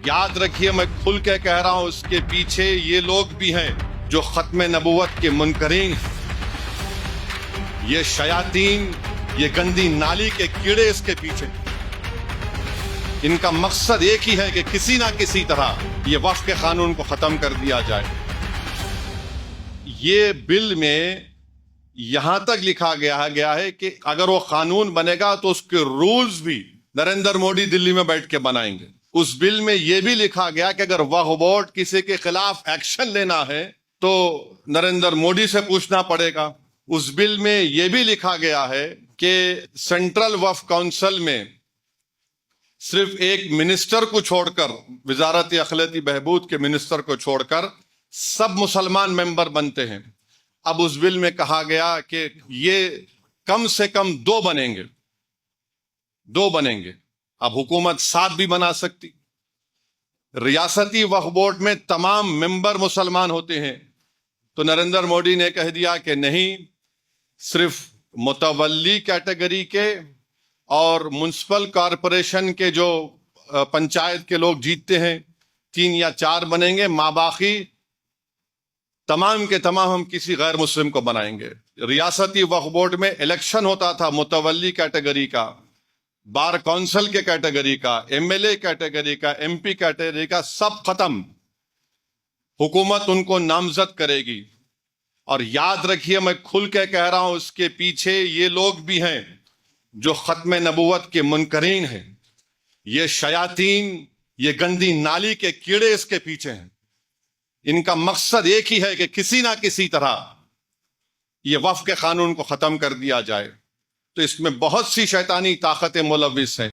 یاد رکھیے میں کھل کے کہہ رہا ہوں اس کے پیچھے یہ لوگ بھی ہیں جو ختم نبوت کے منکرین ہیں. یہ شیاطین، یہ گندی نالی کے کیڑے اس کے پیچھے. ان کا مقصد ایک ہی ہے کہ کسی نہ کسی طرح یہ وقف کے قانون کو ختم کر دیا جائے. یہ بل میں یہاں تک لکھا گیا ہے کہ اگر وہ قانون بنے گا تو اس کے رولز بھی نریندر مودی دلی میں بیٹھ کے بنائیں گے. اس بل میں یہ بھی لکھا گیا کہ اگر وقف بورڈ کسی کے خلاف ایکشن لینا ہے تو نریندر مودی سے پوچھنا پڑے گا. اس بل میں یہ بھی لکھا گیا ہے کہ سینٹرل وقف کونسل میں صرف ایک منسٹر کو چھوڑ کر، وزارت اقلیتی بہبود کے منسٹر کو چھوڑ کر سب مسلمان ممبر بنتے ہیں. اب اس بل میں کہا گیا کہ یہ کم سے کم دو بنیں گے. اب حکومت 7 بھی بنا سکتی. ریاستی وقف بورڈ میں تمام ممبر مسلمان ہوتے ہیں تو نریندر مودی نے کہہ دیا کہ نہیں، صرف متولی کیٹیگری کے اور میونسپل کارپوریشن کے جو پنچایت کے لوگ جیتتے ہیں 3 یا 4 بنیں گے، ماباقی تمام کے تمام ہم کسی غیر مسلم کو بنائیں گے. ریاستی وقف بورڈ میں الیکشن ہوتا تھا متولی کیٹیگری کا، بار کونسل کے کیٹیگری کا، ایم ایل اے کیٹیگری کا، ایم پی کیٹیگری کا، سب ختم. حکومت ان کو نامزد کرے گی. اور یاد رکھیے میں کھل کے کہہ رہا ہوں اس کے پیچھے یہ لوگ بھی ہیں جو ختم نبوت کے منکرین ہیں. یہ شیاطین، یہ گندی نالی کے کیڑے اس کے پیچھے ہیں. ان کا مقصد ایک ہی ہے کہ کسی نہ کسی طرح یہ وقف کے قانون کو ختم کر دیا جائے. تو اس میں بہت سی شیطانی طاقتیں ملوث ہیں.